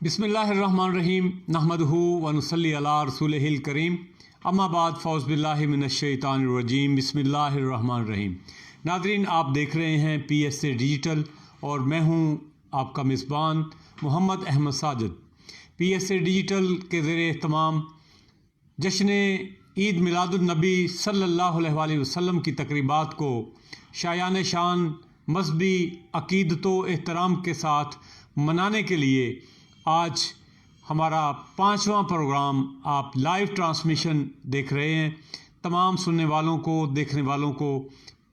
بسم اللہ الرحمن الرحیم نحمدہ ونصلی علی رسولہ الکریم اما بعد فاعوذ باللہ من الشیطان الرجیم بسم اللہ الرحمن الرحیم۔ ناظرین، آپ دیکھ رہے ہیں پی ایس اے ڈیجیٹل اور میں ہوں آپ کا میزبان Muhammad Ahmed Sajid. P S A digital کے زیر اہتمام جشن عید میلاد النبی صلی اللہ علیہ وآلہ وسلم کی تقریبات کو شایان شان مذہبی عقیدت و احترام کے ساتھ منانے کے لیے آج ہمارا 5واں پروگرام آپ لائیو ٹرانسمیشن دیکھ رہے ہیں۔ تمام سننے والوں کو، دیکھنے والوں کو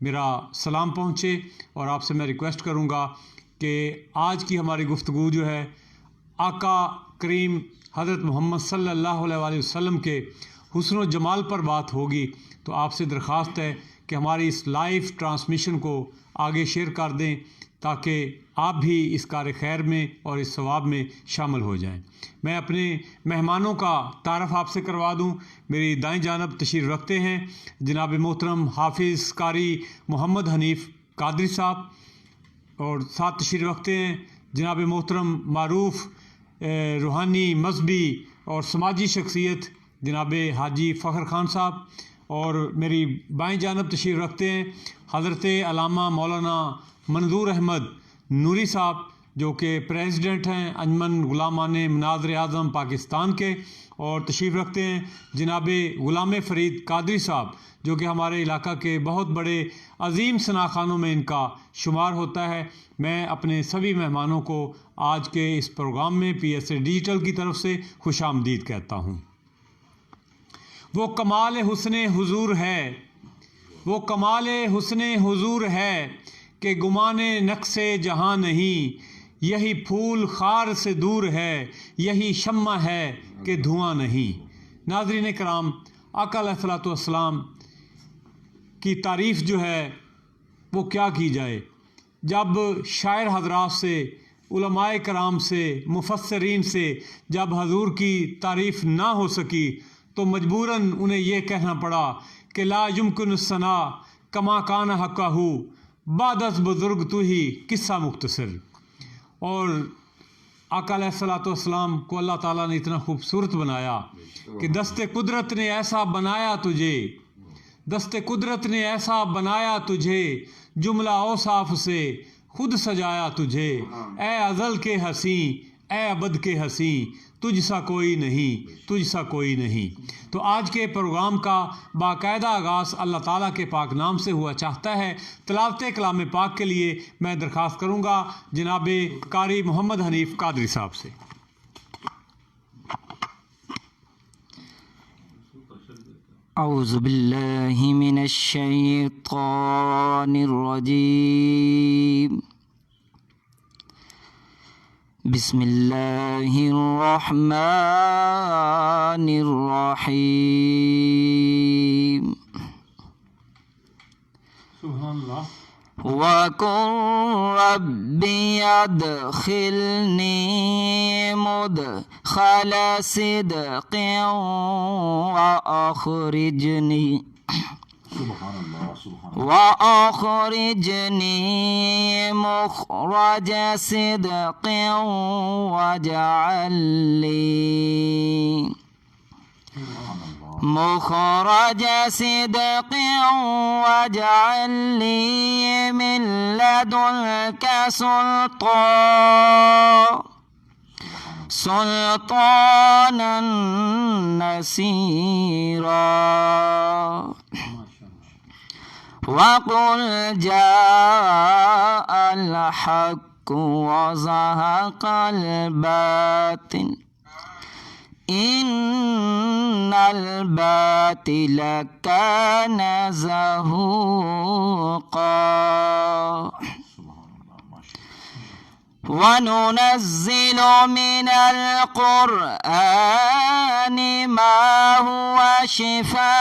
میرا سلام پہنچے، اور آپ سے میں ریکویسٹ کروں گا کہ آج کی ہماری گفتگو جو ہے آقا کریم حضرت محمد صلی اللہ علیہ وآلہ وسلم کے حسن و جمال پر بات ہوگی، تو آپ سے درخواست ہے کہ ہماری اس لائیو ٹرانسمیشن کو آگے شیئر کر دیں تاکہ آپ بھی اس کار خیر میں اور اس ثواب میں شامل ہو جائیں۔ میں اپنے مہمانوں کا تعارف آپ سے کروا دوں۔ میری دائیں جانب تشریف رکھتے ہیں جناب محترم حافظ قاری محمد حنیف قادری صاحب، اور ساتھ تشریف رکھتے ہیں جناب محترم معروف روحانی، مذہبی اور سماجی شخصیت جناب حاجی فخر خان صاحب، اور میری بائیں جانب تشریف رکھتے ہیں حضرت علامہ مولانا منظور احمد نوری صاحب، جو کہ پریزیڈنٹ ہیں انجمن غلامان مناظر اعظم پاکستان کے، اور تشریف رکھتے ہیں جناب غلام فرید قادری صاحب، جو کہ ہمارے علاقہ کے بہت بڑے عظیم ثناخانوں میں ان کا شمار ہوتا ہے۔ میں اپنے سبھی مہمانوں کو آج کے اس پروگرام میں پی ایس اے ڈیجیٹل کی طرف سے خوش آمدید کہتا ہوں۔ وہ کمال حسن حضور ہے، وہ کمال حسن حضور ہے کہ گمان نقص جہاں نہیں، یہی پھول خار سے دور ہے، یہی شمع ہے کہ دھواں نہیں۔ ناظرین کرام، آقا علیہ الصلوۃ والسلام کی تعریف جو ہے وہ کیا کی جائے۔ جب شاعر حضرات سے، علماء کرام سے، مفسرین سے جب حضور کی تعریف نہ ہو سکی تو مجبوراً انہیں یہ کہنا پڑا کہ لا یمکن الثناء کما کان حقہ بعد از بزرگ تو ہی قصہ مختصر۔ اور آقا علیہ الصلوۃ والسلام کو اللہ تعالیٰ نے اتنا خوبصورت بنایا کہ دست قدرت نے ایسا بنایا تجھے، دست قدرت نے ایسا بنایا تجھے، جملہ اوصاف سے خود سجایا تجھے، اے ازل کے ہنسی، اے ابد کے ہنسی، تجھ سا کوئی نہیں، تجھ سا کوئی نہیں۔ تو آج کے پروگرام کا باقاعدہ آغاز اللہ تعالیٰ کے پاک نام سے ہوا چاہتا ہے۔ تلاوت کلام پاک کے لیے میں درخواست کروں گا جناب قاری محمد حنیف قادری صاحب سے۔ اعوذ باللہ من الشیطان الرجیم، بسم اللہ الرحمن الرحیم۔ سبحان اللہ۔ وَقُلْ رَبِّ أَدْخِلْنِي مُدْخَلَ صِدْقٍ وَأَخْرِجْنِي مُخْرَجَ صِدْقٍ وَاجْعَل لِّي مخرج صدق واجعل لي من لدنك سلطانا نصيرا، وقل جاء الحق وزهق الباطل إن الباطل كان زهوقا، وننزل من القرآن ما هو شفاء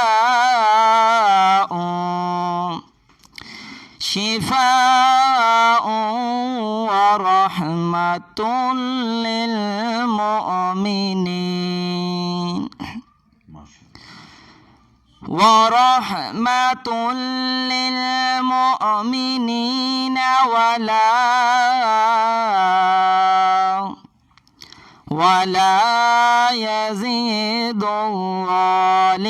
ورحمة للمؤمنين، ورحمة للمؤمنين ولا يزيد الظالمين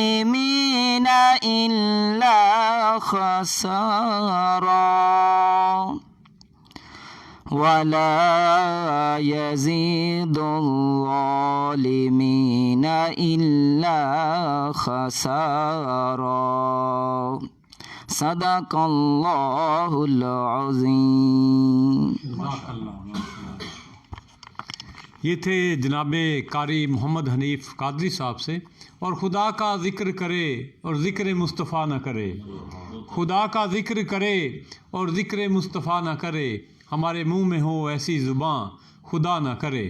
إلا خسارا ولا يزيد الظالمين إلا خسارا صدق اللہ العظیم. یہ تھے جناب قاری محمد حنیف قادری صاحب سے. اور خدا کا ذکر کرے اور ذکر مصطفیٰ نہ کرے، خدا کا ذکر کرے اور ذکر مصطفیٰ نہ کرے، ہمارے منہ میں ہو ایسی زباں خدا نہ کرے.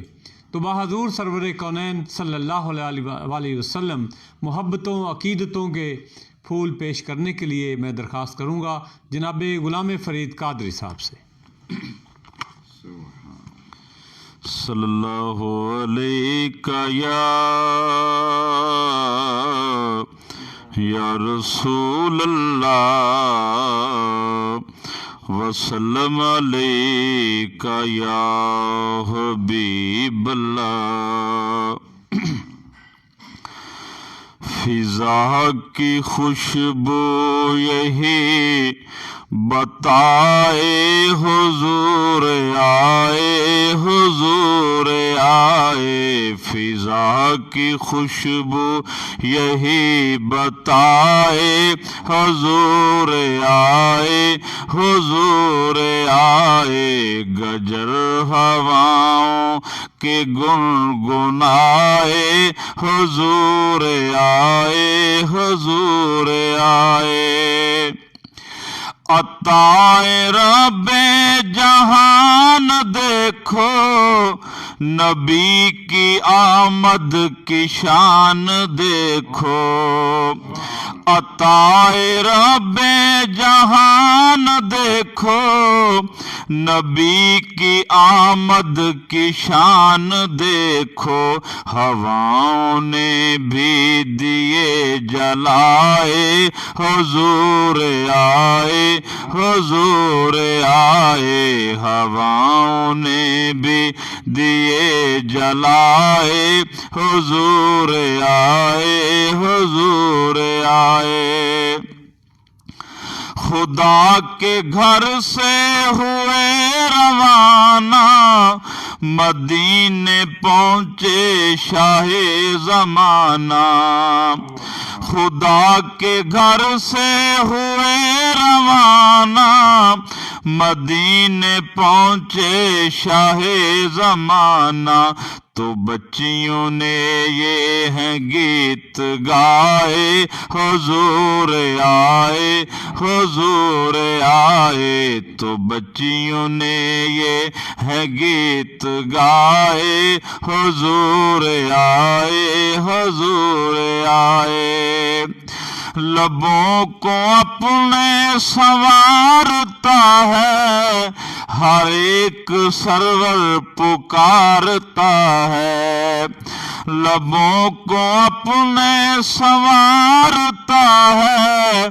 تو بحضور سرور کونین صلی اللہ علیہ وسلم محبتوں عقیدتوں کے پھول پیش کرنے کے لیے میں درخواست کروں گا جناب غلام فرید قادری صاحب سے. صلی اللہ علیہ یا رسول اللہ وسلم علیک یا حبیب اللہ. فضا کی خوشبو یہی بتائے حضور آئے، حضور آئے. فضا کی خوشبو یہی بتائے حضور آئے، حضور آئے. گجر ہواؤں کے گنگنائے حضور آئے، حضور آئے. عطائے رب جہان دیکھو، نبی کی آمد کی شان دیکھو. عطائے رب جہان دیکھو، نبی کی آمد کی شان دیکھو. ہواؤں نے بھی دیے جلائے حضور آئے، حضور آئے. ہواؤں نے بھی دیے جلائے حضور آئے، حضور آئے. خدا کے گھر سے ہوئے روانہ، مدینے پہنچے شاہ زمانہ. خدا کے گھر سے ہوئے روانہ، مدینے پہنچے شاہ زمانہ. تو بچیوں نے یہ ہیں گیت گائے حضور آئے، حضور آئے. تو بچیوں نے یہ ہے گیت گائے حضور آئے، حضور آئے. لبوں کو اپنے سنوارتا ہے، ہر ایک سرور پکارتا ہے. لبوں کو اپنے سنوارتا ہے،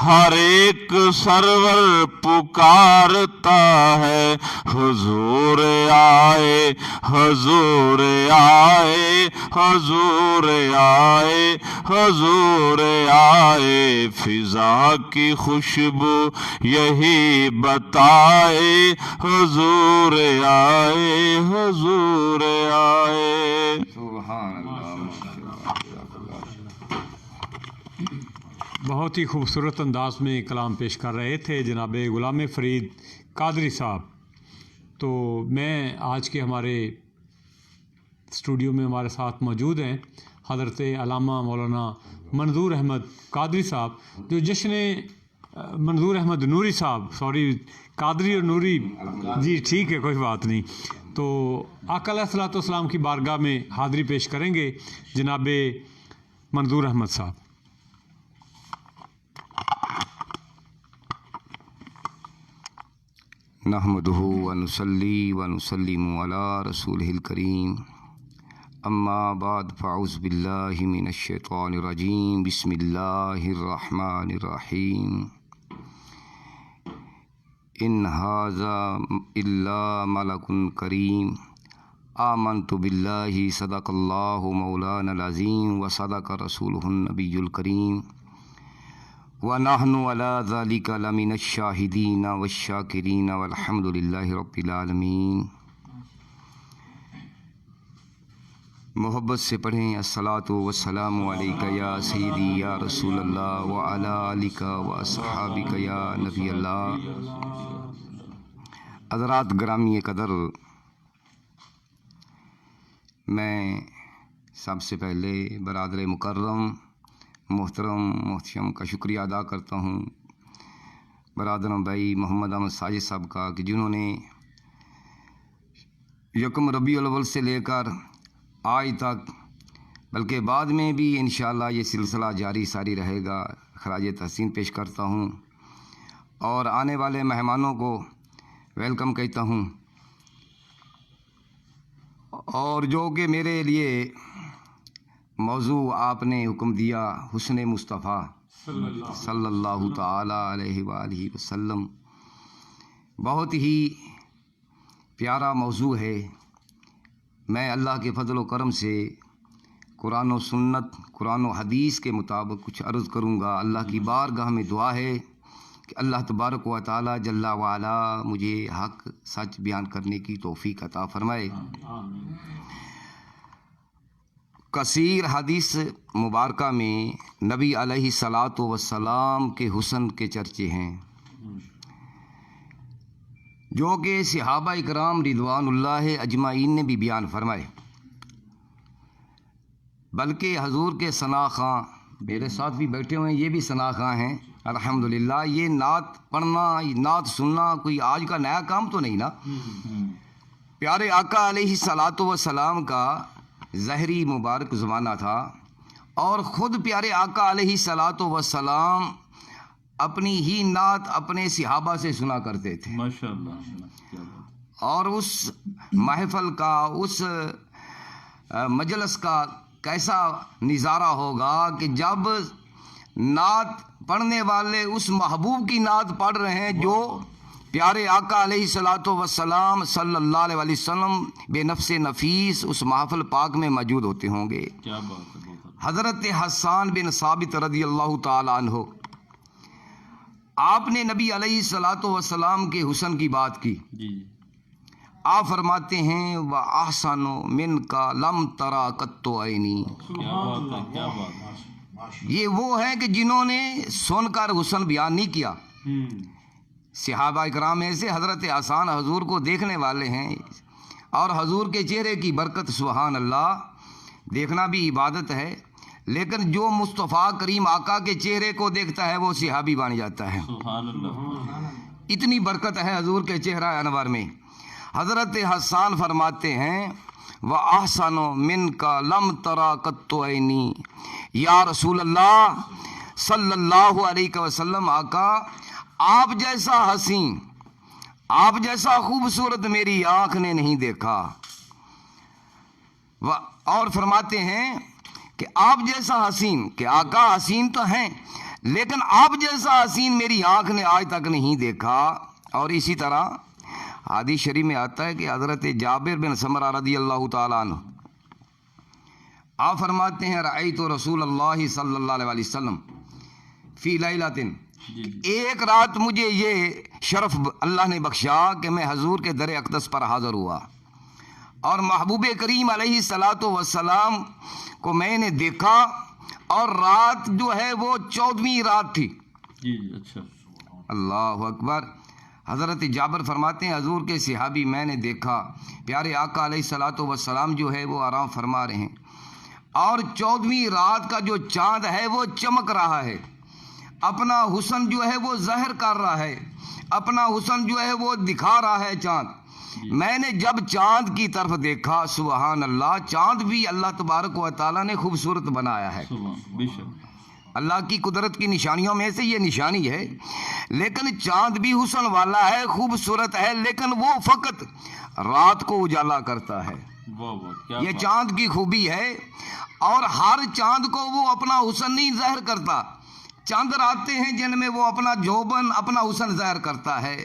ہر ایک سرور پکارتا ہے. حضور آئے، حضور آئے، حضور آئے، حضور آئے. فضا کی خوشبو یہی بتائے حضور آئے، حضور آئے. بہت ہی خوبصورت انداز میں کلام پیش کر رہے تھے جناب غلام فرید قادری صاحب. تو میں آج کے ہمارے اسٹوڈیو میں ہمارے ساتھ موجود ہیں حضرت علامہ مولانا منظور احمد قادری صاحب، جو جشن منظور احمد نوری صاحب، قادری اور نوری جی ٹھیک ہے کوئی بات نہیں. تو آقا علیہ الصلوۃ والسلام کی بارگاہ میں حاضری پیش کریں گے جناب منظور احمد صاحب. نحمدہ ونصلی ونسلم علی رسولہ الکریم. اما بعد فاعوذ باللہ من الشیطان الرجیم. بسم اللہ الرحمن الرحیم. ان ھذا الا ملک کریم آمنت باللہ صدق اللہ مولانا العظیم و صدق رسولہ النبی الکریم ونحن علی ذلک لمن الشاہدین والشاکرین والحمد للہ رب العالمین۔ محبت سے پڑھیں الصلاۃ والسلام علیک یا سیدی یا رسول اللہ وعلی آلک واصحابک یا نبی اللہ۔ حضرات گرامی قدر، میں سب سے پہلے برادر مکرم محترم کا شکریہ ادا کرتا ہوں، برادرم بھائی محمد احمد ساجد صاحب کا، کہ جنہوں نے یکم ربیع الاول سے لے کر آج تک، بلکہ بعد میں بھی انشاءاللہ یہ سلسلہ جاری ساری رہے گا، خراج تحسین پیش کرتا ہوں اور آنے والے مہمانوں کو ویلکم کہتا ہوں، اور جو کہ میرے لیے موضوع آپ نے حکم دیا حسن مصطفیٰ صلی اللہ تعالی علیہ وآلہ وسلم، بہت ہی پیارا موضوع ہے۔ میں اللہ کے فضل و کرم سے قرآن و سنت، قرآن و حدیث کے مطابق کچھ عرض کروں گا۔ اللہ کی بارگاہ میں دعا ہے کہ اللہ تبارک و تعالی جل وعلا مجھے حق سچ بیان کرنے کی توفیق عطا فرمائے۔ کثیر حدیث مبارکہ میں نبی علیہ الصلاۃ والسلام کے حسن کے چرچے ہیں، جو کہ صحابہ اکرام رضوان اللہ اجمعین نے بھی بیان فرمائے، بلکہ حضور کے ثنا خواں میرے ساتھ بھی بیٹھے ہوئے ہیں، یہ بھی ثنا خواں ہیں الحمدللہ۔ یہ نعت پڑھنا، نعت سننا کوئی آج کا نیا کام تو نہیں نا۔ پیارے آقا علیہ الصلاۃ والسلام کا ظہری مبارک زمانہ تھا، اور خود پیارے آقا علیہ الصلاۃ والسلام اپنی ہی نعت اپنے صحابہ سے سنا کرتے تھے، اور اس محفل کا، اس مجلس کا کیسا نظارہ ہوگا کہ جب نعت پڑھنے والے اس محبوب کی نعت پڑھ رہے ہیں جو پیارے آقا علیہ الصلاۃ والسلام صلی اللہ علیہ وسلم بے نفس نفیس اس محفل پاک میں موجود ہوتے ہوں گے۔ حضرت حسان بن ثابت رضی اللہ تعالی عنہ، آپ نے نبی علیہ الصلاۃ والسلام کے حسن کی بات کی۔ آپ فرماتے ہیں وَأَحْسَنُ مِنْكَ لَمْ تَرَ قَطُّ عَيْنِي۔ یہ وہ ہیں کہ جنہوں نے سن کر حسن بیان نہیں کیا۔ صحابہ اکرام میں سے حضرت حسان حضور کو دیکھنے والے ہیں، اور حضور کے چہرے کی برکت سبحان اللہ، دیکھنا بھی عبادت ہے، لیکن جو مصطفیٰ کریم آقا کے چہرے کو دیکھتا ہے وہ صحابی بن جاتا ہے۔ اتنی برکت ہے حضور کے چہرہ انور میں۔ حضرت حسان فرماتے ہیں وَأَحْسَنُ مِنْكَ لَمْ تَرَ قَطُّ عَيْنِي۔ یا رسول اللہ صلی اللہ علیہ وسلم، آقا آپ جیسا حسین، آپ جیسا خوبصورت میری آنکھ نے نہیں دیکھا۔ اور فرماتے ہیں کہ آپ جیسا حسین، کہ آقا حسین تو ہیں لیکن آپ جیسا حسین میری آنکھ نے آج تک نہیں دیکھا۔ اور اسی طرح حدیث شریف میں آتا ہے کہ حضرت جابر بن سمرہ رضی اللہ تعالیٰ عنہ، آپ فرماتے ہیں رأیت رسول اللہ صلی اللہ علیہ وسلم فی لیلۃ، ایک رات مجھے یہ شرف اللہ نے بخشا کہ میں حضور کے در اقدس پر حاضر ہوا، اور محبوب کریم علیہ الصلاۃ والسلام کو میں نے دیکھا، اور رات جو ہے وہ 14ویں رات تھی۔ اللہ اکبر۔ حضرت جابر فرماتے ہیں حضور کے صحابی میں نے دیکھا پیارے آقا علیہ الصلاۃ والسلام جو ہے وہ آرام فرما رہے ہیں، اور 14ویں رات کا جو چاند ہے وہ چمک رہا ہے، اپنا حسن جو ہے وہ ظاہر کر رہا ہے، اپنا حسن جو ہے وہ دکھا رہا ہے چاند۔ میں نے جب چاند کی طرف دیکھا سبحان اللہ، چاند بھی اللہ تبارک و تعالیٰ نے خوبصورت بنایا ہے۔ اللہ کی قدرت کی نشانیوں میں سے یہ نشانی ہے، لیکن چاند بھی حسن والا ہے، خوبصورت ہے، لیکن وہ فقط رات کو اجالا کرتا ہے۔ یہ چاند کی خوبی ہے، اور ہر چاند کو وہ اپنا حسن نہیں ظاہر کرتا، چاند آتے ہیں جن میں وہ اپنا جوبن اپنا حسن ظاہر کرتا ہے.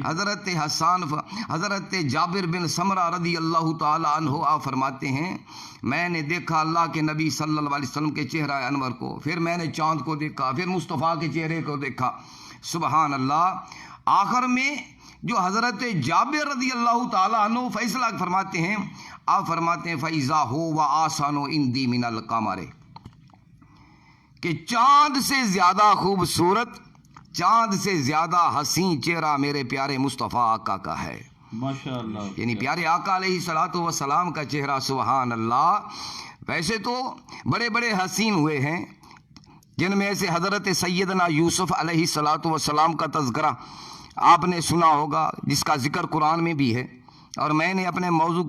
حضرت جابر بن سمرہ رضی اللہ تعالی عنہ آپ فرماتے ہیں میں نے دیکھا اللہ کے نبی صلی اللہ علیہ وسلم کے چہرہ انور کو، پھر میں نے چاند کو دیکھا، پھر مصطفیٰ کے چہرے کو دیکھا. سبحان اللہ. آخر میں جو حضرت جابر رضی اللہ تعالی عنہ فیصلہ فرماتے ہیں، آپ فرماتے ہیں فَإِذَا هُوَ آسَنُ عِنْدِي مِنَ الْقَمَرِ، کہ چاند سے زیادہ خوبصورت، چاند سے زیادہ حسین چہرہ میرے پیارے مصطفیٰ آقا کا ہے. ماشاءاللہ. یعنی پیارے آقا علیہ الصلوۃ والسلام کا چہرہ. سبحان اللہ. ویسے تو بڑے بڑے حسین ہوئے ہیں جن میں سے حضرت سیدنا یوسف علیہ الصلوۃ والسلام کا تذکرہ آپ نے سنا ہوگا، جس کا ذکر قرآن میں بھی ہے، اور میں نے اپنے موضوع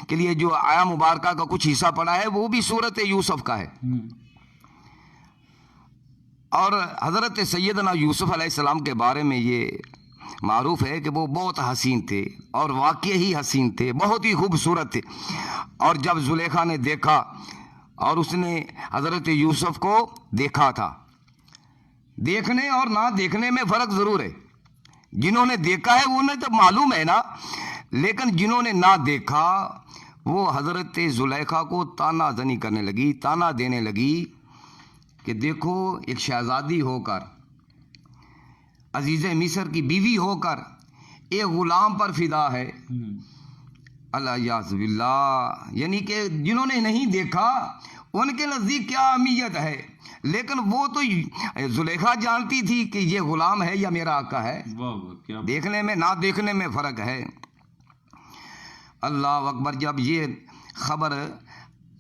کے لیے جو آیا مبارکہ کا کچھ حصہ پڑھا ہے وہ بھی سورت یوسف کا ہے. اور حضرت سیدنا یوسف علیہ السلام کے بارے میں یہ معروف ہے کہ وہ بہت حسین تھے، اور واقعی ہی حسین تھے، بہت ہی خوبصورت تھے. اور جب زلیخا نے دیکھا اور اس نے حضرت یوسف کو دیکھا تھا، دیکھنے اور نہ دیکھنے میں فرق ضرور ہے. جنہوں نے دیکھا ہے انہیں تو معلوم ہے نا، لیکن جنہوں نے نہ دیکھا وہ حضرت زلیخا کو تانا زنی کرنے لگی، تانا دینے لگی کہ دیکھو ایک شہزادی ہو کر، عزیز مصر کی بیوی ہو کر ایک غلام پر فدا ہے. اللہ یعوذ باللہ. یعنی کہ جنہوں نے نہیں دیکھا ان کے نزدیک کیا اہمیت ہے، لیکن وہ تو زلیخا جانتی تھی کہ یہ غلام ہے یا میرا آقا ہے. دیکھنے میں نہ دیکھنے میں فرق ہے. اللہ اکبر. جب یہ خبر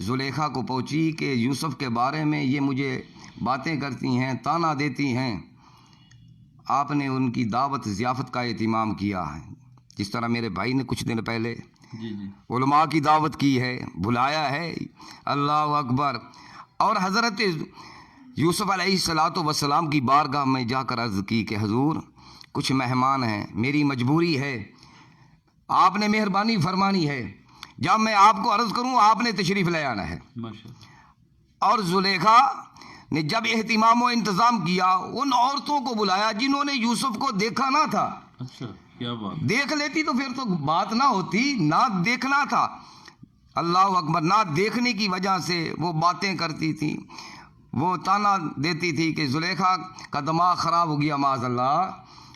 زلیخا کو پہنچی کہ یوسف کے بارے میں یہ مجھے باتیں کرتی ہیں، تانا دیتی ہیں، آپ نے ان کی دعوت ضیافت کا اہتمام کیا ہے، جس طرح میرے بھائی نے کچھ دن پہلے علماء کی دعوت کی ہے، بلایا ہے. اللہ اکبر. اور حضرت یوسف علیہ الصلوۃ والسلام کی بارگاہ میں جا کر عرض کی کہ حضور کچھ مہمان ہیں، میری مجبوری ہے، آپ نے مہربانی فرمانی ہے، جب میں آپ کو عرض کروں آپ نے تشریف لے آنا ہے. اور زلیخا نے جب اہتمام و انتظام کیا، ان عورتوں کو بلایا جنہوں نے یوسف کو دیکھا نہ تھا. اچھا، کیا بات. دیکھ لیتی تو پھر تو بات نہ ہوتی، نہ دیکھنا تھا. اللہ اکبر. نہ دیکھنے کی وجہ سے وہ باتیں کرتی تھی، وہ تانا دیتی تھی کہ زلیخا کا دماغ خراب ہو گیا معاذ اللہ.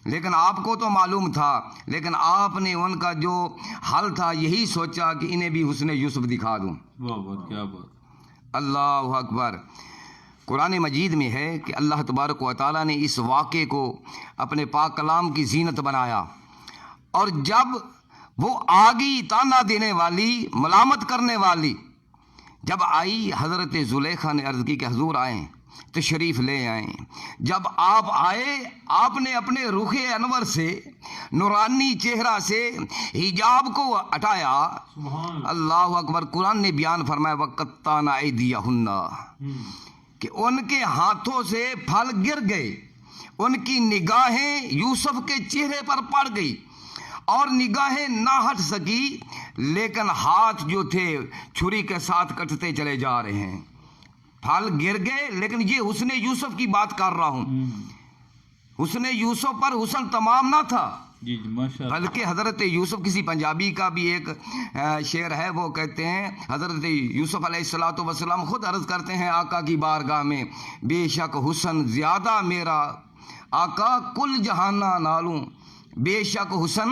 لیکن آپ کو تو معلوم تھا، لیکن آپ نے ان کا جو حل تھا یہی سوچا کہ انہیں بھی حسن یوسف دکھا دوں. کیا بات. اللہ اکبر. قرآن مجید میں ہے کہ اللہ تبارک و تعالیٰ نے اس واقعے کو اپنے پاک کلام کی زینت بنایا، اور جب وہ آگئی تانا دینے والی، ملامت کرنے والی، جب آئی حضرت زلیخا نے عرض کی کہ حضور آئیں، تشریف لے آئیں. جب آپ آئے آپ نے اپنے رخ انور سے، نورانی چہرہ سے حجاب کو ہٹایا. اللہ اکبر. قرآن نے بیان فرمایا وَقَطَّعْنَا أَيْدِيَهُنَّ، کہ ان کے ہاتھوں سے پھل گر گئے، ان کی نگاہیں یوسف کے چہرے پر پڑ گئی اور نگاہیں نہ ہٹ سکی، لیکن ہاتھ جو تھے چھری کے ساتھ کٹتے چلے جا رہے ہیں. پھل گر گئے، لیکن یہ حسن یوسف کی بات کر رہا ہوں. حسن یوسف پر حسن تمام نہ تھا، بلکہ حضرت یوسف، کسی پنجابی کا بھی ایک شعر ہے، وہ کہتے ہیں حضرت یوسف علیہ الصلوۃ والسلام خود عرض کرتے ہیں آقا کی بارگاہ میں، بے شک حسن زیادہ میرا آقا کل جہانہ نالوں، بے شک حسن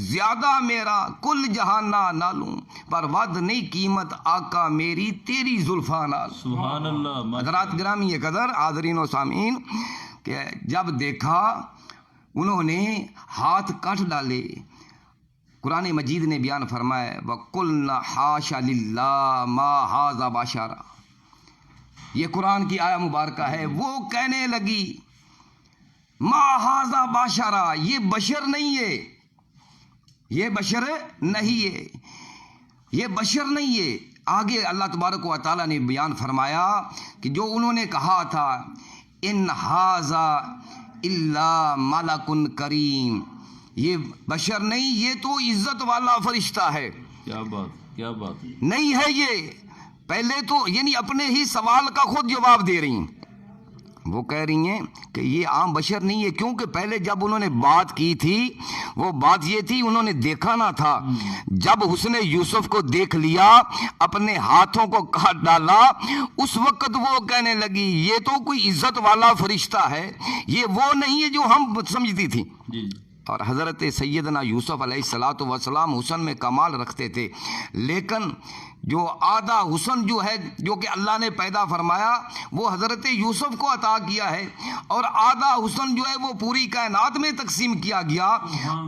زیادہ میرا کل جہانہ نالوں، پر ود نہیں قیمت آقا میری تیری زلفاں نال. سبحان اللہ. حضرات گرامی قدر، حاضرین و سامعین، کہ جب دیکھا انہوں نے ہاتھ کاٹ ڈالے. قرآن مجید نے بیان فرمایا وَقُلْنَا حَاشَ لِلَّهِ مَا هَذَا بَشَرًا. یہ قرآن کی آیہ مبارکہ ہے. وہ کہنے لگی ما هَذَا بَشَرًا، یہ بشر نہیں ہے، یہ بشر نہیں ہے، یہ بشر نہیں ہے. آگے اللہ تبارک و تعالیٰ نے بیان فرمایا کہ جو انہوں نے کہا تھا ان هَذَا الا ملک کریم، یہ بشر نہیں، یہ تو عزت والا فرشتہ ہے. کیا بات، کیا بات. نہیں ہے یہ. پہلے تو یعنی اپنے ہی سوال کا خود جواب دے رہی ہیں. وہ کہہ رہی ہیں کہ یہ عام بشر نہیں ہے، کیونکہ پہلے جب انہوں نے بات کی تھی وہ بات یہ تھی انہوں نے دیکھا نہ تھا، جب حسن یوسف کو دیکھ لیا اپنے ہاتھوں کو کاٹ ڈالا، اس وقت وہ کہنے لگی یہ تو کوئی عزت والا فرشتہ ہے، یہ وہ نہیں ہے جو ہم سمجھتی تھی۔ جی اور حضرت سیدنا یوسف علیہ الصلاۃ والسلام حسن میں کمال رکھتے تھے، لیکن جو آدھا حسن جو ہے جو کہ اللہ نے پیدا فرمایا وہ حضرت یوسف کو عطا کیا ہے، اور آدھا حسن جو ہے وہ پوری کائنات میں تقسیم کیا گیا،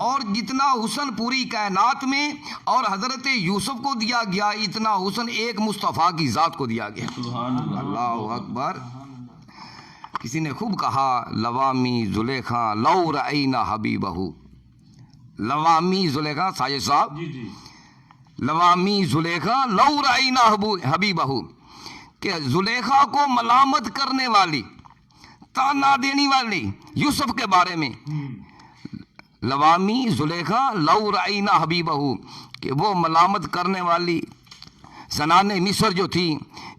اور جتنا حسن پوری کائنات میں اور حضرت یوسف کو دیا گیا اتنا حسن ایک مصطفیٰ کی ذات کو دیا گیا۔ سبحان اللہ۔ اللہ اکبر۔ کسی نے خوب کہا لوامی زلیخا لو رأینا حبیبہ، لوامی زلیخا ساجد صاحب، جی جی لوامی زلیخا لو رأینا حبیبہ، کہ زلیخا کو ملامت کرنے والی، تانا دینے والی یوسف کے بارے میں، لوامی زلیخا لو رأینا حبیبہ، کہ وہ ملامت کرنے والی زنان مصر جو تھی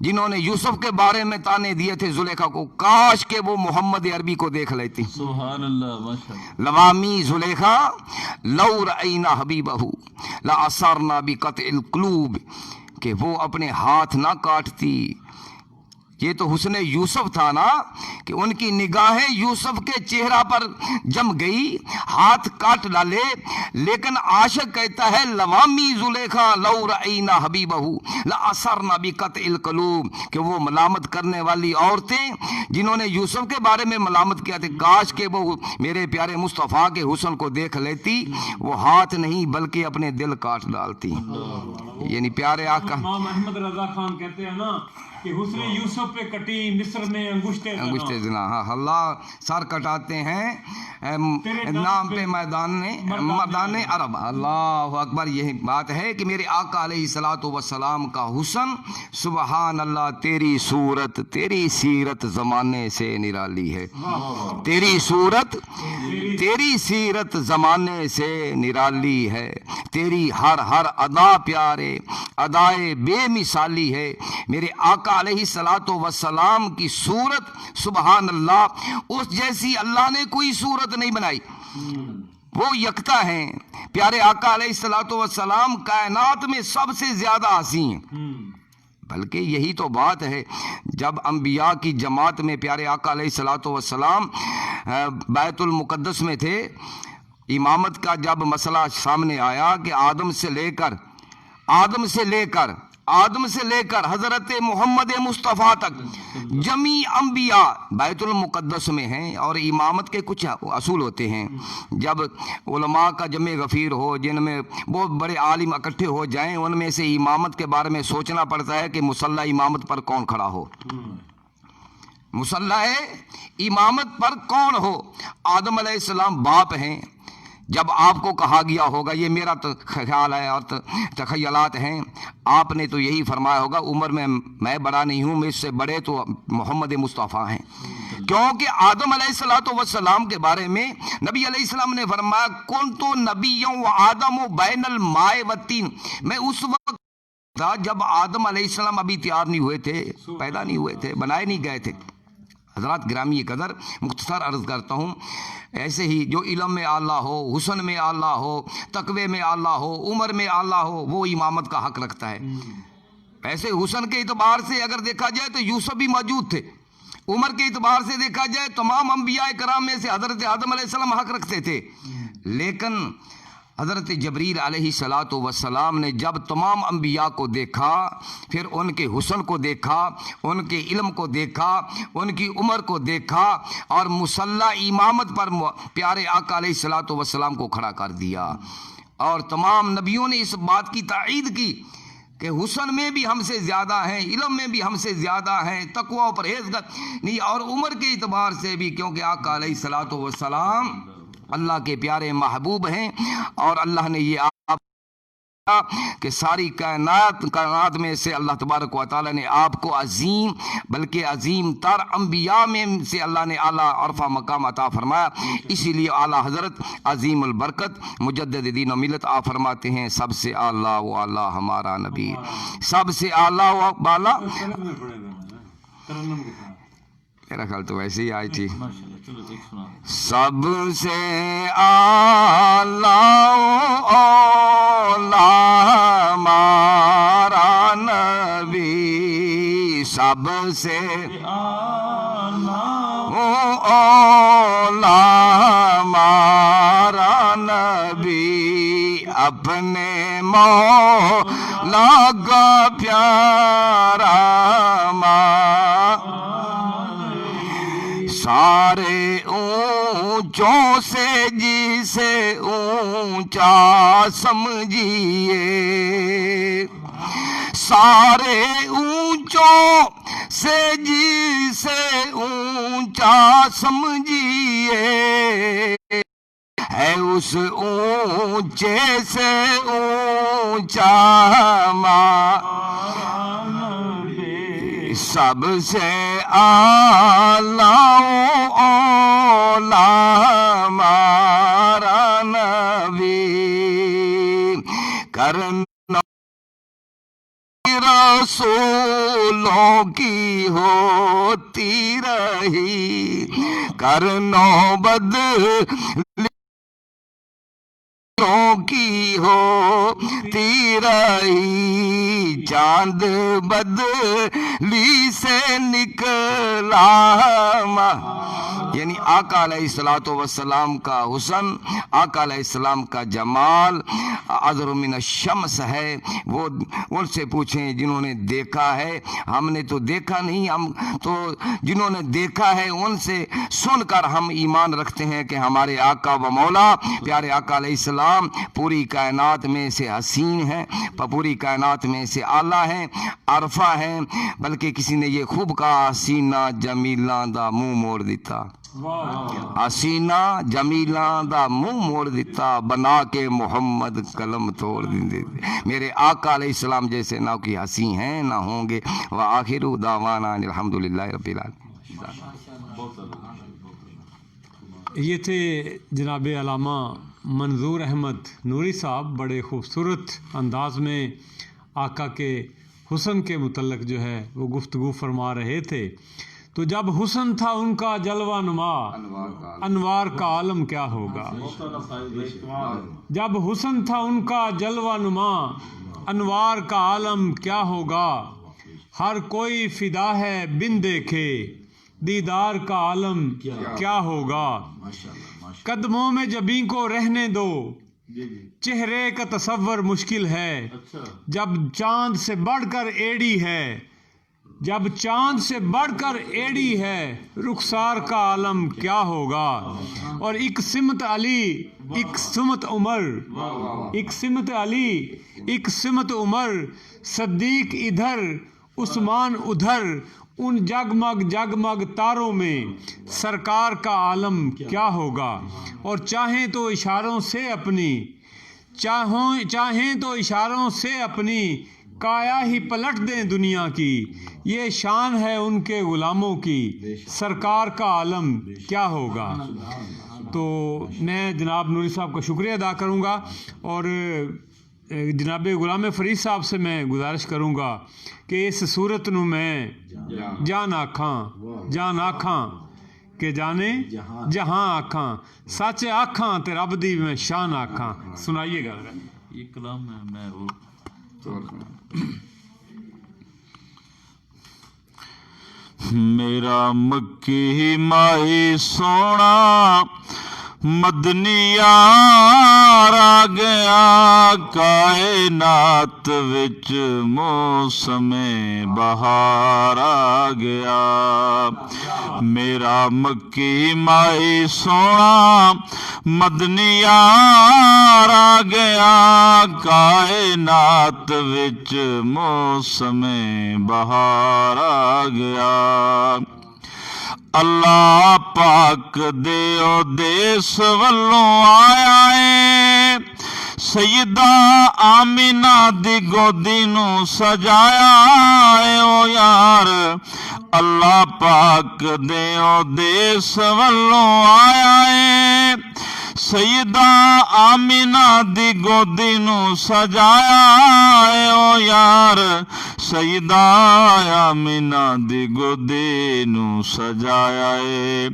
جنہوں نے یوسف کے بارے میں تانے دیے تھے زلیخا کو، کاش کہ وہ محمد عربی کو دیکھ لیتی۔ سبحان اللہ، ماشاء اللہ۔ لوامی زلیخا لو رأینا حبیبہ لأثرنا بقطع القلوب، کہ وہ اپنے ہاتھ نہ کاٹتی۔ یہ تو حسن یوسف تھا نا کہ ان کی نگاہیں یوسف کے چہرہ پر جم گئی، ہاتھ کاٹ ڈالے، لیکن عاشق کہتا ہے لوامی زلیخا لو رأینا حبیبہ لأثرنا بقطع القلوب، کہ وہ ملامت کرنے والی عورتیں جنہوں نے یوسف کے بارے میں ملامت کیا تھے، کاش کہ وہ میرے پیارے مصطفیٰ کے حسن کو دیکھ لیتی، وہ ہاتھ نہیں بلکہ اپنے دل کاٹ ڈالتی۔ یعنی پیارے آقا امام احمد رضا خان کہتے ہیں نا کہ حسن یوسف پہ کٹی مصر میں انگشتے زنا، ہاں اللہ سر کٹاتے ہیں نام پہ میدان عرب۔ اللہ اکبر۔ یہی بات ہے کہ میرے آقا علیہ الصلوۃ والسلام کا حسن، سبحان اللہ، تیری صورت تیری سیرت زمانے سے نرالی ہے، تیری صورت تیری سیرت زمانے سے نرالی ہے، تیری ہر ادا پیارے ادائے بے مثالی ہے۔ میرے آقا علیہ الصلوۃ والسلام کی صورت، سبحان اللہ، اس جیسی اللہ نے کوئی صورت نہیں بنائی، وہ یکتا ہیں۔ پیارے آقا علیہ الصلوۃ والسلام کائنات میں سب سے زیادہ حسین ہیں، بلکہ یہی تو بات ہے جب انبیاء کی جماعت میں پیارے آقا علیہ الصلوۃ والسلام بیت المقدس میں تھے، امامت کا جب مسئلہ سامنے آیا کہ آدم سے لے کر حضرت محمد مصطفیٰ تک جمی انبیاء بیت المقدس میں ہیں، اور امامت کے کچھ اصول ہوتے ہیں، جب علماء کا جمع غفیر ہو، جن میں بہت بڑے عالم اکٹھے ہو جائیں، ان میں سے امامت کے بارے میں سوچنا پڑتا ہے کہ مصلی امامت پر کون کھڑا ہو، مصلی امامت پر کون ہو۔ آدم علیہ السلام باپ ہیں، جب آپ کو کہا گیا ہوگا، یہ میرا خیال ہے اور تخیلات ہیں، آپ نے تو یہی فرمایا ہوگا عمر میں بڑا نہیں ہوں، مجھ سے بڑے تو محمد مصطفیٰ ہیں، کیونکہ آدم علیہ الصلوۃ والسلام کے بارے میں نبی علیہ السلام نے فرمایا کنت نبیّا وآدم بین الماء والطین، میں اس وقت تھا جب آدم علیہ السلام ابھی تیار نہیں ہوئے تھے، پیدا نہیں ہوئے تھے، بنائے نہیں گئے تھے۔ حضرات گرامی قدر، مختصر عرض کرتا ہوں، ایسے ہی جو علم میں اعلیٰ ہو، حسن میں اعلیٰ ہو، تقوی میں اعلیٰ ہو، عمر میں اعلیٰ ہو، وہ امامت کا حق رکھتا ہے۔ ایسے حسن کے اعتبار سے اگر دیکھا جائے تو یوسف بھی موجود تھے، عمر کے اعتبار سے دیکھا جائے تمام انبیاء کرام میں سے حضرت آدم علیہ السلام حق رکھتے تھے، لیکن حضرت جبریل علیہ الصلوۃ والسلام نے جب تمام انبیاء کو دیکھا، پھر ان کے حسن کو دیکھا، ان کے علم کو دیکھا، ان کی عمر کو دیکھا، اور مصلی امامت پر پیارے آقا علیہ الصلوۃ والسلام کو کھڑا کر دیا، اور تمام نبیوں نے اس بات کی تائید کی کہ حسن میں بھی ہم سے زیادہ ہیں، علم میں بھی ہم سے زیادہ ہیں، تقوی و پرہیزگار نہیں، اور عمر کے اعتبار سے بھی، کیونکہ آقا علیہ الصلوۃ والسلام اللہ کے پیارے محبوب ہیں، اور اللہ نے یہ کہ ساری کائنات میں سے اللہ تبارک و تعالی نے آپ کو عظیم، بلکہ عظیم تر انبیاء میں سے اللہ نے اعلیٰ عرفہ مقام عطا فرمایا، اسی لیے اعلیٰ حضرت عظیم البرکت مجدد دین و ملت آپ فرماتے ہیں سب سے اعلیٰ و اعلیٰ ہمارا نبی، سب سے اعلیٰ و بالا میرا خیال تو ویسے ہی آئی تھی. ماشاءاللہ چلو ایک سنا سب سے اعلیٰ اولیٰ ہمارا نبی، سب سے اولیٰ ہمارا نبی، اپنے مولا کا پیارا سارے اونچوں سے جسے اونچا سمجھیے، سارے اونچوں سے جسے اونچا سمجھیے، ہے اس اونچے سے اونچا سب سے اعلیٰ اولیٰ ہمارا نبی، کرنا رسولوں کی ہوتی رہی، کرنا کی ہوتی رہی، چاند بدلی سے نکلا، یعنی آقا علیہ السلام کا حسن، آقا علیہ السلام کا جمال اعظم من الشمس ہے. وہ ان سے پوچھیں جنہوں نے دیکھا ہے، ہم نے تو دیکھا نہیں، ہم تو جنہوں نے دیکھا ہے ان سے سن کر ہم ایمان رکھتے ہیں کہ ہمارے آقا و مولا پیارے آقا علیہ السلام پوری کائنات میں سے حسین ہیں، پوری کائنات میں سے اعلیٰ ہیں، عرفہ ہیں. بلکہ کسی نے یہ خوب کہا، حسینہ جمیلاں دا منہ موڑ دیتا، حسینہ جمیلاں دا منہ موڑ دیتا، بنا کے محمد قلم توڑ دیتے. میرے آقا علیہ السلام جیسے نہ کوئی حسین ہیں نہ ہوں گے. وآخر دعوانا الحمدللہ رب العالمین. یہ تھے جناب علامہ منظور احمد نوری صاحب، بڑے خوبصورت انداز میں آقا کے حسن کے متعلق جو ہے وہ گفتگو فرما رہے تھے. تو جب حسن تھا ان کا جلوہ نما، انوار کا عالم کیا ہوگا. جب حسن تھا ان کا جلوہ نما، انوار کا عالم کیا ہوگا. ہر کوئی فدا ہے بن دیکھے، دیدار کا عالم کیا ہوگا. قدموں میں جبیں کو رہنے دو، چہرے کا تصور مشکل ہے. جب چاند سے بڑھ کر ایڑی ہے، جب چاند سے بڑھ کر ایڑی ہے، رخسار کا عالم کیا ہوگا. اور ایک سمت علی ایک سمت عمر، ایک سمت علی ایک سمت عمر، صدیق ادھر عثمان ادھر، ان جگمگ جگمگ تاروں میں سرکار کا عالم کیا ہوگا. اور چاہیں تو اشاروں سے اپنی، چاہیں تو اشاروں سے اپنی کایا ہی پلٹ دیں دنیا کی. یہ شان ہے ان کے غلاموں کی، سرکار کا عالم کیا ہوگا. تو میں جناب نوری صاحب کا شکریہ ادا کروں گا، اور جناب غلام فرید صاحب سے میں گزارش کروں گا کہ اس صورت نو میں جان آکھاں کہ جانے جہاں آکھاں، سچ آکھاں تے رب دی میں شان آکھاں. سنائیے گا. یہ کلام میں میرا مکی مائی سونا مدنی یار آ گیا، کائنات وچ موسم بہار آ گیا. میرا مکی مائی سونا مدنی یار آ گیا، کائنات وچ موسم بہار آ گیا. اللہ پاک دیو دیس ولوں آیا ہے، سیدہ آمینہ دی گودی نو سجایا ہے. او یار اللہ پاک دیو دیس ولوں آیا ہے، ਸਈਦਾ ਆਮਿਨਾ ਦੀ ਗੋਦੀ ਨੂੰ ਸਜਾਇਆ ਏ ਓ ਯਾਰ ਸਈਦਾ ਆਮਿਨਾ ਦੀ ਗੋਦੀ ਨੂੰ ਸਜਾਇਆ ਏ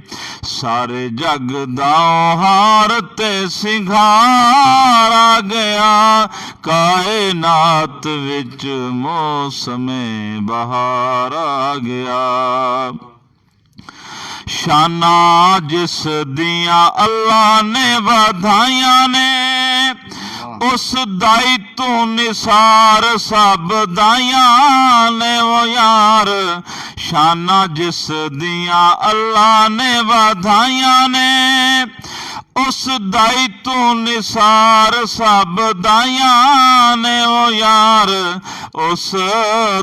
ਸਾਰੇ ਜਗ ਦਾ ਹਾਰ ਤੇ ਸਿੰਗਾਰ ਆ ਗਿਆ ਕਾਇਨਾਤ ਵਿੱਚ ਮੌਸਮੇ ਬਹਾਰ ਆ ਗਿਆ ਸ਼ਾਨਾ ਜਿਸ ਦੀਆਂ ਅੱਲਾ ਨੇ ਵਧਾਈਆਂ ਨੇ ਉਸ ਦਾਈ ਤੂੰ ਨਿਸਾਰ ਸਭ ਦਾਈਆਂ ਨੇ ਓ ਯਾਰ ਸ਼ਾਨਾ ਜਿਸ ਦੀਆਂ ਅੱਲਾ ਨੇ ਵਧਾਈਆਂ ਨੇ ਉਸ ਦਾਈ ਤੂੰ ਨਿਸਾਰ ਸਭ ਦਾਈਆਂ ਨੇ ਓ ਯਾਰ ਉਸ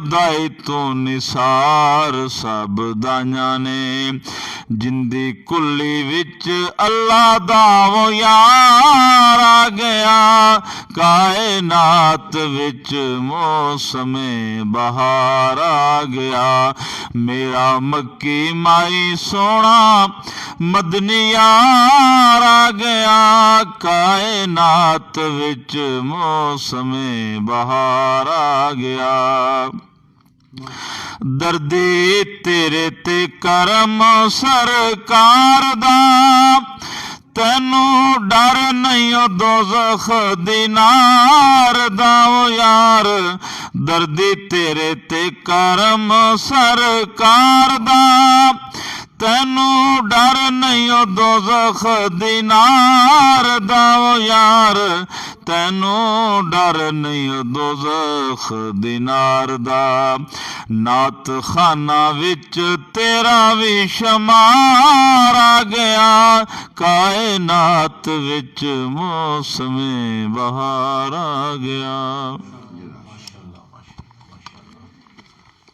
ਦਾਈ ਤੂੰ ਨਿਸਾਰ ਸਭ ਦਾਈਆਂ ਨੇ ਜਿੰਦੀ ਕੁੱਲੀ ਵਿੱਚ ਅੱਲਾ ਦਾ ਉਹ ਯਾਰ ਆ ਗਿਆ ਕਾਇਨਾਤ ਵਿੱਚ ਮੌਸਮੇ ਬਹਾਰ ਆ ਗਿਆ ਮੇਰਾ ਮੱਕੀ ਮਾਈ ਸੋਹਣਾ ਮਦਨੀ ਯਾਰ ਆ ਗਿਆ ਕਾਇਨਾਤ ਵਿੱਚ ਮੌਸਮੇ ਬਹਾਰ ਆ ਗਿਆ ਦਰਦੀ ਤੇਰੇ ਤੇ ਕਰਮ ਸਰਕਾਰ ਦਾ ਤੈਨੂੰ ਡਰ ਨਹੀਂ ਓ ਦੋਜ਼ਖ ਦੀ ਨਾਰ ਦਾ ਓ ਯਾਰ ਦਰਦੀ ਤੇਰੇ ਤੇ ਕਰਮ ਸਰਕਾਰ ਦਾ ਤੈਨੂੰ ਡਰ ਨਹੀਂ ਓ ਦੋਜ਼ਖ ਦੀ ਨਾਰ ਦਾ ਓ ਯਾਰ ਤੈਨੂੰ ਡਰ ਨਹੀਂ ਓ ਦੋਜ਼ਖ ਦੀ ਨਾਰ ਦਾ ਨਾਤ ਖਾਨਾ ਵਿੱਚ ਤੇਰਾ ਵੀ ਸ਼ਮਾਰ ਆ ਗਿਆ ਕਾਇਨਾਤ ਵਿੱਚ ਮੌਸਮੇ ਬਹਾਰ ਆ ਗਿਆ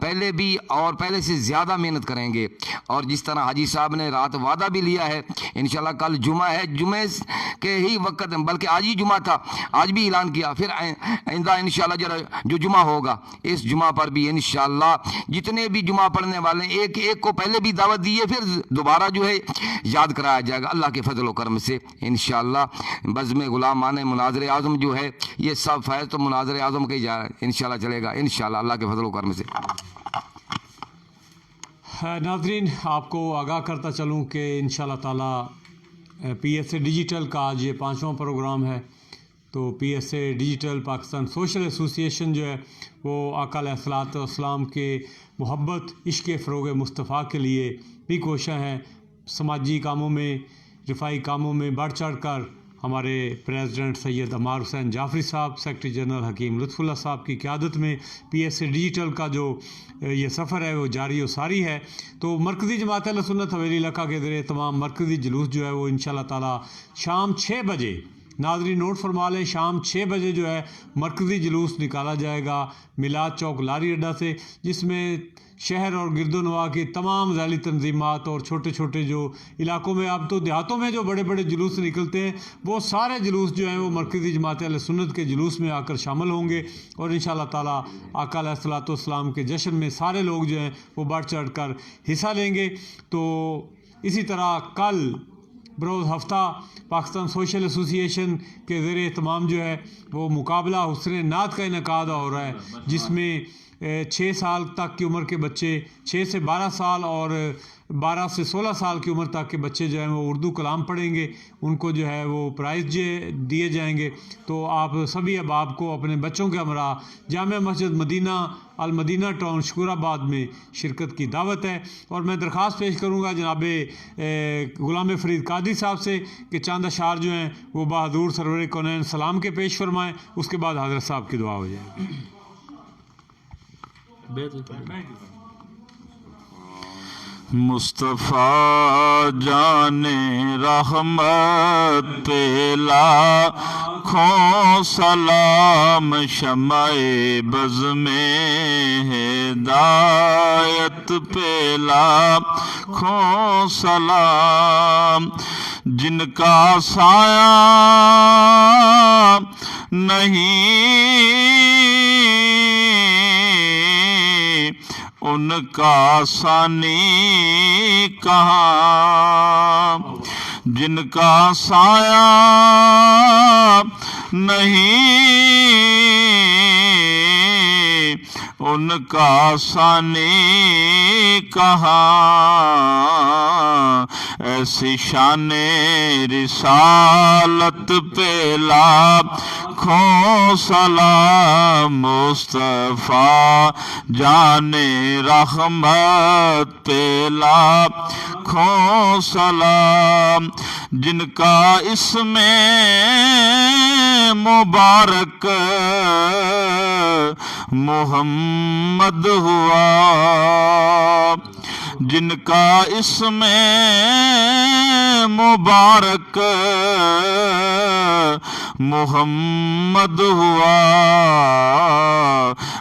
پہلے بھی اور پہلے سے زیادہ محنت کریں گے، اور جس طرح حاجی صاحب نے رات وعدہ بھی لیا ہے انشاءاللہ کل جمعہ ہے، جمعے کے ہی وقت بلکہ آج ہی جمعہ تھا، آج بھی اعلان کیا، پھر آئندہ انشاءاللہ جو جمعہ ہوگا اس جمعہ پر بھی انشاءاللہ جتنے بھی جمعہ پڑھنے والے ہیں ایک ایک کو پہلے بھی دعوت دی ہے، پھر دوبارہ جو ہے یاد کرایا جائے گا اللہ کے فضل و کرم سے انشاءاللہ۔ بزم غلامان مناظر اعظم جو ہے یہ سب فیض تو مناظر اعظم کا ہی انشاءاللہ چلے گا انشاءاللہ اللہ کے فضل و کرم سے۔ ناظرین آپ کو آگاہ کرتا چلوں کہ انشاءاللہ تعالی پی ایس اے ڈیجیٹل کا آج یہ 5واں پروگرام ہے، تو پی S A digital Pakistan social ایسوسی ایشن جو ہے وہ آقا علیہ الصلوۃ والسلام کے محبت عشق فروغ مصطفیٰ کے لیے بھی کوشاں ہے، سماجی کاموں میں رفائی کاموں میں بڑھ چڑھ کر ہمارے پریزیڈنٹ سید عمار حسین جعفری صاحب، سیکرٹری جنرل حکیم لطف اللہ صاحب کی قیادت میں پی ایس اے ڈیجیٹل کا جو یہ سفر ہے وہ جاری و ساری ہے۔ تو مرکزی جماعت اہل سنت حویلی علاقہ کے ذریعے تمام مرکزی جلوس جو ہے وہ انشاءاللہ تعالی شام 6 بجے، ناظرین نوٹ فرما لیں، شام 6 بجے جو ہے مرکزی جلوس نکالا جائے گا میلاد چوک لاری اڈا سے، جس میں شہر اور گرد و نواح کی تمام ذیلی تنظیمات اور چھوٹے چھوٹے جو علاقوں میں، اب تو دیہاتوں میں جو بڑے بڑے جلوس نکلتے ہیں وہ سارے جلوس جو ہیں وہ مرکزی جماعت اہل سنت کے جلوس میں آ کر شامل ہوں گے، اور انشاءاللہ تعالیٰ آقا علیہ الصلوۃ والسلام کے جشن میں سارے لوگ جو ہیں وہ بڑھ چڑھ کر حصہ لیں گے۔ تو اسی طرح کل بروز ہفتہ پاکستان سوشل ایسوسی ایشن کے زیر اہتمام جو ہے وہ مقابلہ حسن نعت کا انعقاد ہو رہا ہے، جس میں 6 سال تک کی عمر کے بچے، 6 سے 12 سال اور 12 سے 16 سال کی عمر تک کے بچے جو ہیں وہ اردو کلام پڑھیں گے، ان کو جو ہے وہ پرائز دیے جائیں گے۔ تو آپ سبھی احباب کو اپنے بچوں کے ہمراہ جامع مسجد مدینہ المدینہ ٹاؤن شکور آباد میں شرکت کی دعوت ہے، اور میں درخواست پیش کروں گا جناب غلام فرید قادری صاحب سے کہ چاند اشعار جو ہیں وہ بحضور سرور کونین سلام کے پیش فرمائیں، اس کے بعد حضرت صاحب کی دعا ہو جائے گی۔ مصطفیٰ جان رحمت پہ لاکھوں سلام، شمع بز میں ہدایت پہ لاکھوں سلام، جن کا سایہ نہیں ان کا ثانی کہاں، جن کا سایہ نہیں ان کا ثانی کہاں، ایسی شان رسالت پہ لاکھوں سلام، مصطفیٰ جان رحمت پہ لاکھوں سلام، جن کا اسم مبارک محمد ہوا، جن کا اسم مبارک محمد ہوا،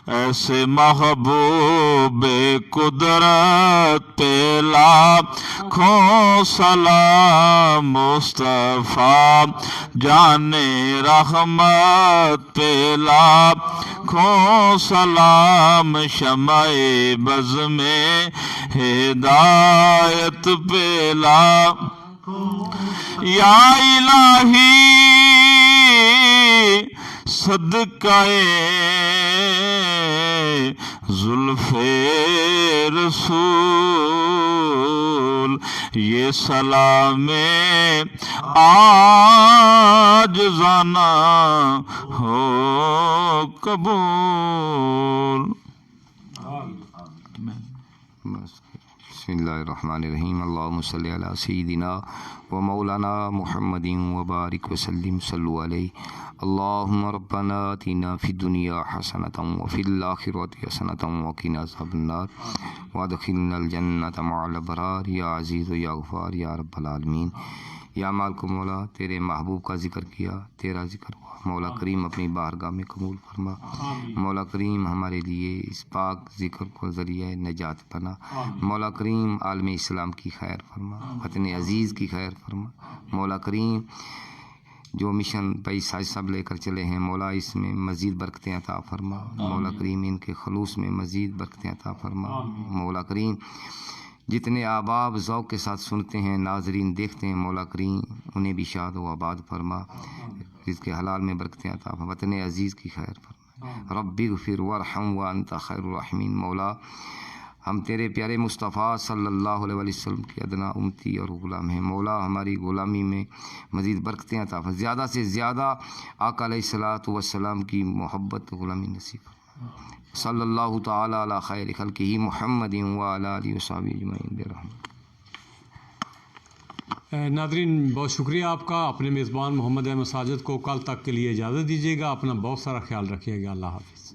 ایسے محبوب قدرت پہ لاکھوں سلام، مصطفیٰ جان رحمت پہ لاکھوں سلام، شمع بز میں ہدایت پہ یا الہی صدقہ زلف رسول، یہ سلام عاجزانہ ہو قبول۔ بسم اللہ الرحمن الرحیم، اللہم صلی علی سیدنا و مولانا محمد وبارک وسلم، صلو علیہ۔ اللہم ربنا آتنا فی الدنیا حسنۃ وفی الآخرۃ حسنۃ وقنا عذاب النار وادخلنا الجنۃ مع الابرار، یا عزیز یا غفار یا رب العالمین۔ یا مالک مولا تیرے محبوب کا ذکر کیا، تیرا ذکر ہوا، مولا کریم اپنی بارگاہ میں قبول فرما، مولا کریم ہمارے لیے اس پاک ذکر کو ذریعہ نجات بنا، مولا کریم عالم اسلام کی خیر فرما، وطن عزیز کی خیر فرما، مولا کریم جو مشن بھائی سب لے کر چلے ہیں مولا اس میں مزید برکتیں عطا فرما، مولا کریم ان کے خلوص میں مزید برکتیں عطا فرما، مولا کریم جتنے احباب ذوق کے ساتھ سنتے ہیں، ناظرین دیکھتے ہیں، مولا کریم انہیں بھی شاد و آباد فرما، جس کے حلال میں برکتیں عطا فرما، وطن عزیز کی خیر فرما، ربی اغفر وارحم وانت خیر الراحمین۔ مولا ہم تیرے پیارے مصطفیٰ صلی اللہ علیہ وسلم کے ادنا امتی اور غلام ہیں، مولا ہماری غلامی میں مزید برکتیں عطا فرما، زیادہ سے زیادہ آقا علیہ الصلوۃ والسلام کی محبت غلامی نصیب فرما، صلی اللہ تعالی علی خیر خلقہ محمد وعلی آلہ وصحبہ اجمعین برحمتہ۔ ناظرین بہت شکریہ آپ کا، اپنے میزبان محمد احمد ساجد کو کل تک کے لیے اجازت دیجیے گا، اپنا بہت سارا خیال رکھیے گا، اللہ حافظ۔